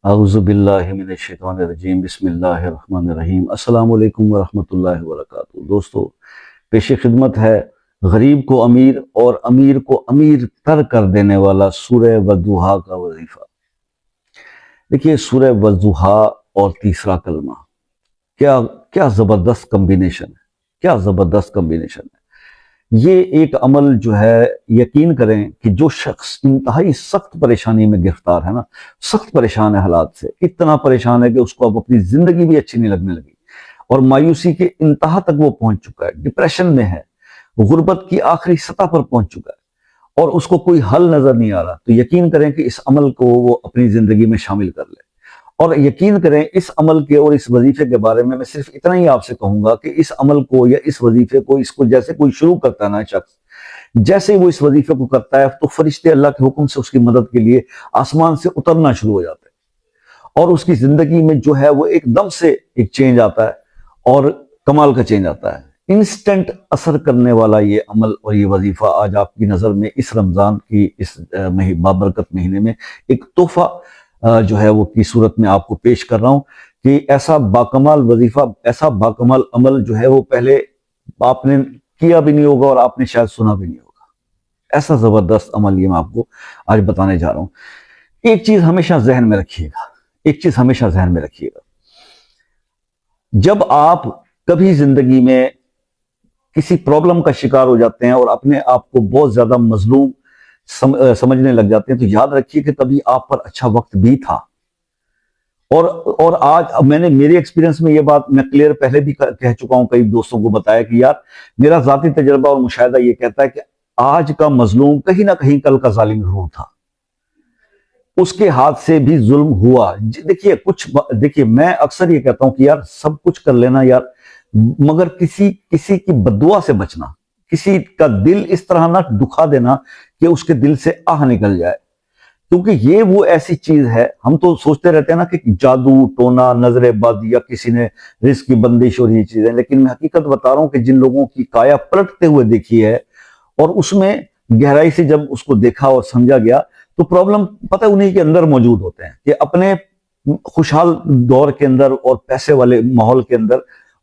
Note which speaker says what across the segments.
Speaker 1: اعوذ باللہ من الشیطان الرجیم بسم اللہ الرحمن الرحیم السلام علیکم ورحمۃ اللہ وبرکاتہ۔ دوستو، پیش خدمت ہے غریب کو امیر اور امیر کو امیر تر کر دینے والا سورہ والضحیٰ کا وظیفہ۔ دیکھیے، سورہ والضحیٰ اور تیسرا کلمہ کیا زبردست کمبینیشن ہے، کیا زبردست کمبینیشن ہے۔ یہ ایک عمل جو ہے، یقین کریں کہ جو شخص انتہائی سخت پریشانی میں گرفتار ہے نا، سخت پریشان ہے حالات سے، اتنا پریشان ہے کہ اس کو اب اپنی زندگی بھی اچھی نہیں لگنے لگی اور مایوسی کے انتہا تک وہ پہنچ چکا ہے، ڈپریشن میں ہے، غربت کی آخری سطح پر پہنچ چکا ہے اور اس کو کوئی حل نظر نہیں آ رہا، تو یقین کریں کہ اس عمل کو وہ اپنی زندگی میں شامل کر لے۔ اور یقین کریں اس عمل کے اور اس وظیفے کے بارے میں صرف اتنا ہی آپ سے کہوں گا کہ اس عمل کو یا اس وظیفے کو، اس کو جیسے کوئی شروع کرتا ہے نا شخص، جیسے وہ اس وظیفے کو کرتا ہے تو فرشتے اللہ کے حکم سے اس کی مدد کے لیے آسمان سے اترنا شروع ہو جاتے ہیں اور اس کی زندگی میں جو ہے وہ ایک دم سے ایک چینج آتا ہے اور کمال کا چینج آتا ہے۔ انسٹنٹ اثر کرنے والا یہ عمل اور یہ وظیفہ آج آپ کی نظر میں اس رمضان کی اس بابرکت مہینے میں ایک تحفہ جو ہے وہ کی صورت میں آپ کو پیش کر رہا ہوں کہ ایسا باکمال وظیفہ، ایسا باکمال عمل جو ہے وہ پہلے آپ نے کیا بھی نہیں ہوگا اور آپ نے شاید سنا بھی نہیں ہوگا۔ ایسا زبردست عمل یہ میں آپ کو آج بتانے جا رہا ہوں۔ ایک چیز ہمیشہ ذہن میں رکھیے گا، ایک چیز ہمیشہ ذہن میں رکھیے گا، جب آپ کبھی زندگی میں کسی پرابلم کا شکار ہو جاتے ہیں اور اپنے آپ کو بہت زیادہ مظلوم سمجھنے لگ جاتے ہیں، تو یاد رکھیے کہ کبھی آپ پر اچھا وقت بھی تھا۔ اور آج میں نے میرے ایکسپیرینس میں یہ بات میں کلیئر پہلے بھی کہہ چکا ہوں، کئی دوستوں کو بتایا کہ یار میرا ذاتی تجربہ اور مشاہدہ یہ کہتا ہے کہ آج کا مظلوم کہیں نہ کہیں کل کا ظالم ضرور تھا، اس کے ہاتھ سے بھی ظلم ہوا۔ دیکھیے میں اکثر یہ کہتا ہوں کہ یار سب کچھ کر لینا یار، مگر کسی کی بددعا سے بچنا، کسی کا دل اس طرح نہ دکھا دینا کہ اس کے دل سے آہ نکل جائے، کیونکہ یہ وہ ایسی چیز ہے، ہم تو سوچتے رہتے ہیں نا کہ جادو ٹونا، نظر بد یا کسی نے رزق کی بندش اور یہ چیزیں، لیکن میں حقیقت بتا رہا ہوں کہ جن لوگوں کی کایا پلٹتے ہوئے دیکھی ہے اور اس میں گہرائی سے جب اس کو دیکھا اور سمجھا گیا تو پرابلم پتہ انہی کے اندر موجود ہوتے ہیں کہ اپنے خوشحال دور کے اندر اور پیسے والے ماحول کے اندر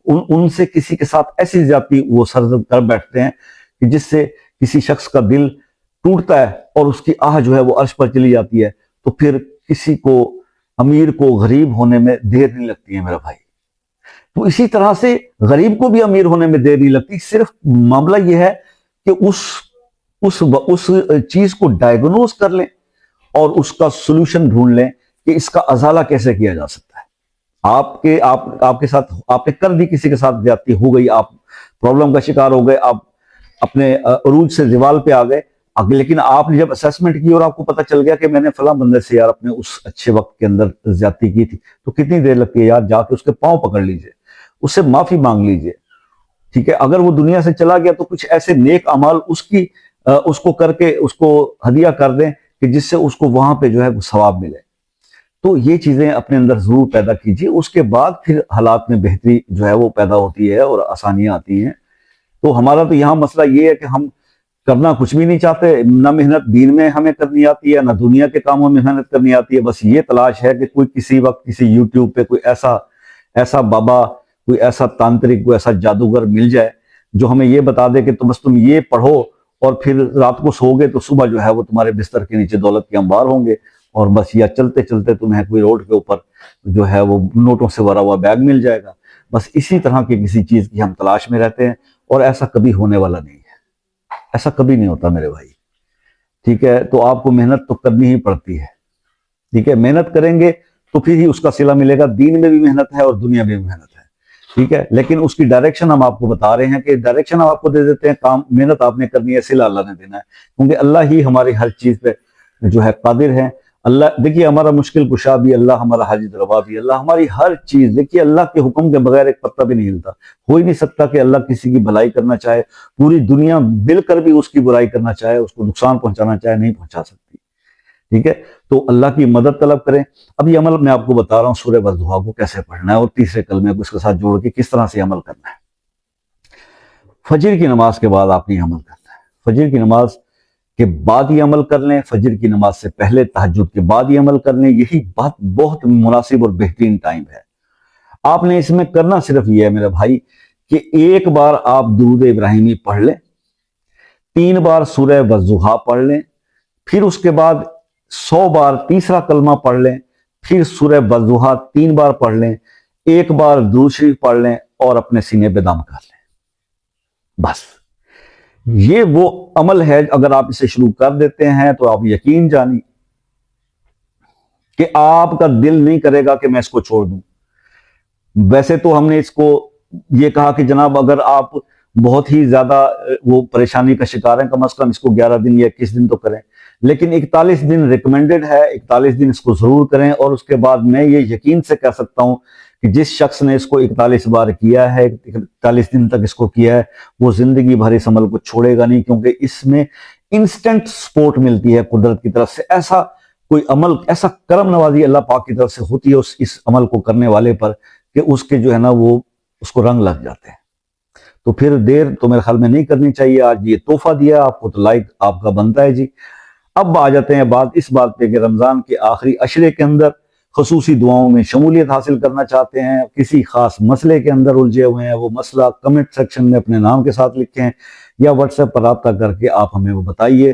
Speaker 1: ان سے کسی کے ساتھ ایسی زیادتی وہ سرزد کر بیٹھتے ہیں کہ جس سے کسی شخص کا دل ٹوٹتا ہے اور اس کی آہ جو ہے وہ عرش پر چلی جاتی ہے، تو پھر کسی کو، امیر کو غریب ہونے میں دیر نہیں لگتی ہے میرا بھائی۔ تو اسی طرح سے غریب کو بھی امیر ہونے میں دیر نہیں لگتی، صرف معاملہ یہ ہے کہ اس چیز کو ڈائیگنوز کر لیں اور اس کا سولوشن ڈھونڈ لیں کہ اس کا ازالہ کیسے کیا جا سکتا ہے۔ آپ کے ساتھ آپ نے کر دی، کسی کے ساتھ زیادتی ہو گئی، آپ پرابلم کا شکار ہو گئے، آپ اپنے عروج سے زوال پہ آ گئے، لیکن آپ نے جب اسیسمنٹ کی اور آپ کو پتہ چل گیا کہ میں نے فلاں بندے سے یار اپنے اس اچھے وقت کے اندر زیادتی کی تھی، تو کتنی دیر لگتی ہے یار، جا کے اس کے پاؤں پکڑ لیجئے، اس سے معافی مانگ لیجئے، ٹھیک ہے۔ اگر وہ دنیا سے چلا گیا تو کچھ ایسے نیک اعمال اس کو کر کے اس کو ہدیہ کر دیں کہ جس سے اس کو وہاں پہ جو ہے ثواب ملے۔ تو یہ چیزیں اپنے اندر ضرور پیدا کیجیے، اس کے بعد پھر حالات میں بہتری جو ہے وہ پیدا ہوتی ہے اور آسانیاں آتی ہیں۔ تو ہمارا تو یہاں مسئلہ یہ ہے کہ ہم کرنا کچھ بھی نہیں چاہتے، نہ محنت دین میں ہمیں کرنی آتی ہے، نہ دنیا کے کاموں میں محنت کرنی آتی ہے، بس یہ تلاش ہے کہ کوئی کسی وقت کسی یوٹیوب پہ کوئی ایسا بابا، کوئی ایسا تانترک، کوئی ایسا جادوگر مل جائے جو ہمیں یہ بتا دے کہ تم یہ پڑھو اور پھر رات کو سو گے تو صبح جو ہے وہ تمہارے بستر کے نیچے دولت کے انبار ہوں گے، اور بس یا چلتے چلتے تمہیں کوئی روڈ کے اوپر جو ہے وہ نوٹوں سے بھرا ہوا بیگ مل جائے گا۔ بس اسی طرح کی کسی چیز کی ہم تلاش میں رہتے ہیں، اور ایسا کبھی ہونے والا نہیں ہے، ایسا کبھی نہیں ہوتا میرے بھائی، ٹھیک ہے۔ تو آپ کو محنت تو کرنی ہی پڑتی ہے، ٹھیک ہے، محنت کریں گے تو پھر ہی اس کا صلہ ملے گا۔ دین میں بھی محنت ہے اور دنیا میں بھی محنت ہے، ٹھیک ہے، لیکن اس کی ڈائریکشن ہم آپ کو بتا رہے ہیں کہ ڈائریکشن ہم آپ کو دے دیتے ہیں، کام محنت آپ نے کرنی ہے، صلہ اللہ نے دینا ہے، کیونکہ اللہ ہی ہماری ہر چیز پہ جو ہے قادر ہے۔ اللہ دیکھیے ہمارا مشکل کشا بھی اللہ، ہمارا حاجت روا بھی اللہ، ہماری ہر چیز، دیکھیے اللہ کے حکم کے بغیر ایک پتہ بھی نہیں ہلتا۔ ہو ہی نہیں سکتا کہ اللہ کسی کی بھلائی کرنا چاہے، پوری دنیا مل کر بھی اس کی برائی کرنا چاہے، اس کو نقصان پہنچانا چاہے، نہیں پہنچا سکتی، ٹھیک ہے۔ تو اللہ کی مدد طلب کریں۔ اب یہ عمل میں آپ کو بتا رہا ہوں سورہ والضحیٰ کو کیسے پڑھنا ہے، اور تیسرے کلمے کو اس کے ساتھ جوڑ کے کس طرح سے عمل کرنا ہے۔ فجر کی نماز کے بعد آپ نے عمل کرنا ہے۔ فجر کی نماز کہ بعد ہی عمل کر لیں، فجر کی نماز سے پہلے، تہجد کے بعد ہی عمل کر لیں، یہی بات بہت مناسب اور بہترین ٹائم ہے۔ آپ نے اس میں کرنا صرف یہ ہے میرے بھائی کہ ایک بار آپ درود ابراہیمی پڑھ لیں، 3 بار سورہ والضحیٰ پڑھ لیں، پھر اس کے بعد 100 بار تیسرا کلمہ پڑھ لیں، پھر سورہ والضحیٰ 3 بار پڑھ لیں، 1 بار درود شریف پڑھ لیں اور اپنے سینے پہ دم کر لیں۔ بس یہ وہ عمل ہے، اگر آپ اسے شروع کر دیتے ہیں تو آپ یقین جانی کہ آپ کا دل نہیں کرے گا کہ میں اس کو چھوڑ دوں۔ ویسے تو ہم نے اس کو یہ کہا کہ جناب اگر آپ بہت ہی زیادہ وہ پریشانی کا شکار ہیں، کم از کم اس کو 11 دن یا 21 دن تو کریں، لیکن 41 دن ریکمینڈڈ ہے، 41 دن اس کو ضرور کریں۔ اور اس کے بعد میں یہ یقین سے کہہ سکتا ہوں کہ جس شخص نے اس کو 41 بار کیا ہے، 41 دن تک اس کو کیا ہے، وہ زندگی بھر اس عمل کو چھوڑے گا نہیں، کیونکہ اس میں انسٹنٹ سپورٹ ملتی ہے قدرت کی طرف سے۔ ایسا کوئی عمل، ایسا کرم نوازی اللہ پاک کی طرف سے ہوتی ہے اس عمل کو کرنے والے پر کہ اس کے جو ہے نا وہ اس کو رنگ لگ جاتے ہیں۔ تو پھر دیر تو میرے خیال میں نہیں کرنی چاہیے۔ آج یہ تحفہ دیا آپ کو تو لائک آپ کا بنتا ہے جی۔ اب آ جاتے ہیں اس بات پہ کہ رمضان کے آخری عشرے کے اندر خصوصی دعاؤں میں شمولیت حاصل کرنا چاہتے ہیں، کسی خاص مسئلے کے اندر الجھے ہوئے ہیں، وہ مسئلہ کمنٹ سیکشن میں اپنے نام کے ساتھ لکھیں یا واٹس ایپ پر رابطہ کر کے آپ ہمیں وہ بتائیے،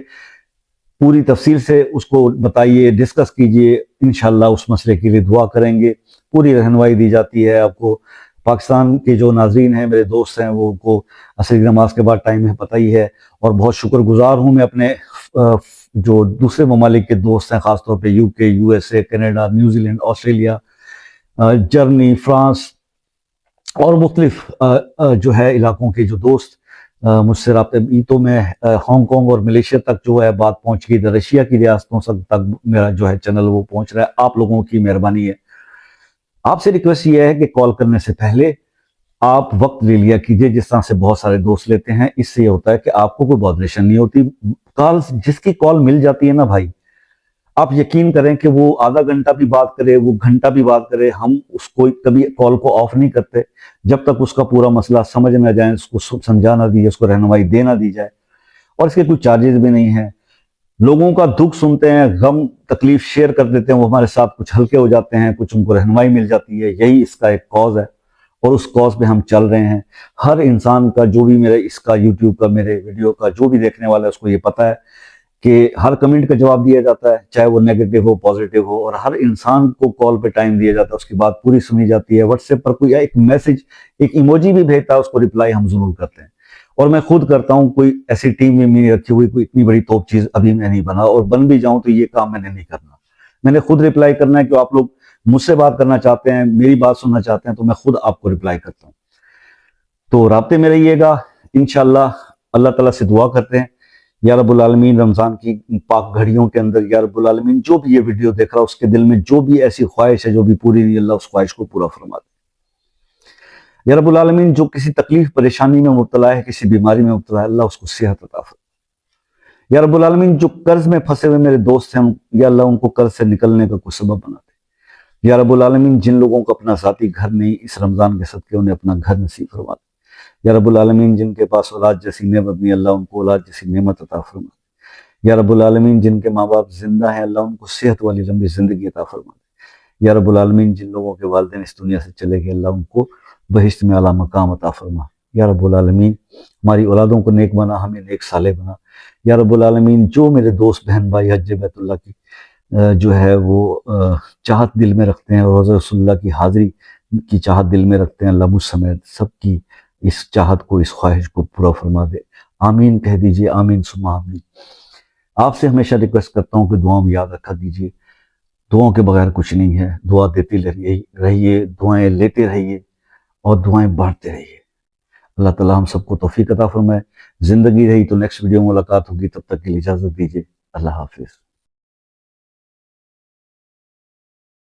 Speaker 1: پوری تفصیل سے اس کو بتائیے، ڈسکس کیجئے، انشاءاللہ اس مسئلے کے لیے دعا کریں گے، پوری رہنمائی دی جاتی ہے آپ کو۔ پاکستان کے جو ناظرین ہیں، میرے دوست ہیں، وہ کو عصر کی نماز کے بعد ٹائم ہے، پتہ ہی ہے، اور بہت شکر گزار ہوں میں اپنے جو دوسرے ممالک کے دوست ہیں، خاص طور پہ یو کے، U S A, Canada, New Zealand, Australia, Germany, France اور مختلف جو ہے علاقوں کے جو دوست مجھ سے رابطے بھی، تو میں ہانگ کانگ اور ملیشیا تک جو ہے بات پہنچ گئی، رشیا کی ریاستوں تک میرا جو ہے چینل وہ پہنچ رہا ہے۔ آپ لوگوں کی مہربانی ہے۔ آپ سے ریکویسٹ یہ ہے کہ کال کرنے سے پہلے آپ وقت لے لیا کیجئے، جس طرح سے بہت سارے دوست لیتے ہیں۔ اس سے یہ ہوتا ہے کہ آپ کو کوئی بادریشن نہیں ہوتی۔ جس کی کال مل جاتی ہے نا بھائی، آپ یقین کریں کہ وہ آدھا گھنٹہ بھی بات کرے، وہ گھنٹہ بھی بات کرے، ہم اس کو کبھی کال کو آف نہیں کرتے جب تک اس کا پورا مسئلہ سمجھ نہ جائیں، اس کو سمجھا نہ دی، اس کو رہنمائی دے نہ دی جائے۔ اور اس کے کوئی چارجز بھی نہیں ہیں۔ لوگوں کا دکھ سنتے ہیں، غم تکلیف شیئر کر دیتے ہیں، وہ ہمارے ساتھ کچھ ہلکے ہو جاتے ہیں، کچھ ان کو رہنمائی مل جاتی ہے۔ یہی اس کا ایک کاز ہے اور اس کاز پہ ہم چل رہے ہیں۔ ہر انسان کا جو بھی میرے اس کا یوٹیوب کا، میرے ویڈیو کا جو بھی دیکھنے والا ہے، اس کو یہ پتہ ہے کہ ہر کمنٹ کا جواب دیا جاتا ہے، چاہے وہ نیگیٹو ہو پازیٹیو ہو، اور ہر انسان کو کال پہ ٹائم دیا جاتا ہے، اس کی بات پوری سنی جاتی ہے۔ واٹس ایپ پر کوئی ایک میسج، ایک ایموجی بھی بھیجتا ہے، اس کو رپلائی ہم ضرور کرتے ہیں، اور میں خود کرتا ہوں۔ کوئی ایسی ٹیم میں نہیں رکھی ہوئی، کوئی اتنی بڑی توپ چیز ابھی میں نہیں بنا، اور بن بھی جاؤں تو یہ کام میں نے نہیں کرنا۔ میں نے خود رپلائی کرنا ہے کہ آپ لوگ مجھ سے بات کرنا چاہتے ہیں، میری بات سننا چاہتے ہیں، تو میں خود آپ کو رپلائی کرتا ہوں۔ تو رابطے میں رہیے گا انشاءاللہ۔ اللہ تعالیٰ سے دعا کرتے ہیں یا رب العالمین رمضان کی پاک گھڑیوں کے اندر، یا رب العالمین جو بھی یہ ویڈیو دیکھ رہا اس کے دل میں جو بھی ایسی خواہش ہے جو بھی پوری نہیں، اللہ اس خواہش کو پورا فرما دے۔ یا رب العالمین جو کسی تکلیف پریشانی میں مبتلا ہے، کسی بیماری میں مبتلا ہے، اللہ اس کو صحت عطا فرما۔ یا رب العالمین جو قرض میں پھنسے ہوئے میرے دوست ہیں، یا اللہ ان کو قرض سے نکلنے کا کوئی سبب بنا دے۔ یا رب العالمین جن لوگوں کو اپنا ذاتی گھر نہیں، اس رمضان کے صدقے انہیں اپنا گھر نصیب فرما دے۔ یا رب العالمین جن کے پاس اولاد جیسی نعمت نہیں، اللہ ان کو اولاد جیسی نعمت عطا فرما دے۔ یا رب العالمین جن کے ماں باپ زندہ ہیں، اللہ ان کو صحت والی لمبی زندگی عطا فرما دے۔ یا رب العالمین جن لوگوں کے والدین اس دنیا سے چلے گئے، اللہ ان کو بہشت میں اعلیٰ مقام عطا فرما۔ یا رب العالمین ہماری اولادوں کو نیک بنا، ہمیں نیک صالح بنا۔ یا رب العالمین جو میرے دوست بہن بھائی حج بیت اللہ کی جو ہے وہ چاہت دل میں رکھتے ہیں، اور روضہ رسول اللہ کی حاضری کی چاہت دل میں رکھتے ہیں، اللہ مجھ سمیت سب کی اس چاہت کو، اس خواہش کو پورا فرما دے۔ آمین کہہ دیجئے، آمین ثم آمین۔ آپ سے ہمیشہ ریکویسٹ کرتا ہوں کہ دعاؤں میں یاد رکھا دیجئے، دعاؤں کے بغیر کچھ نہیں ہے۔ دعا دیتے رہیے، دعائیں لیتے رہیے، اور دعائیں بانٹتے رہیے۔ اللہ تعالیٰ ہم سب کو توفیق عطا فرمائے۔ زندگی رہی تو نیکسٹ ویڈیو میں ملاقات ہوگی، تب تک کے لیے اجازت دیجیے۔ اللہ حافظ۔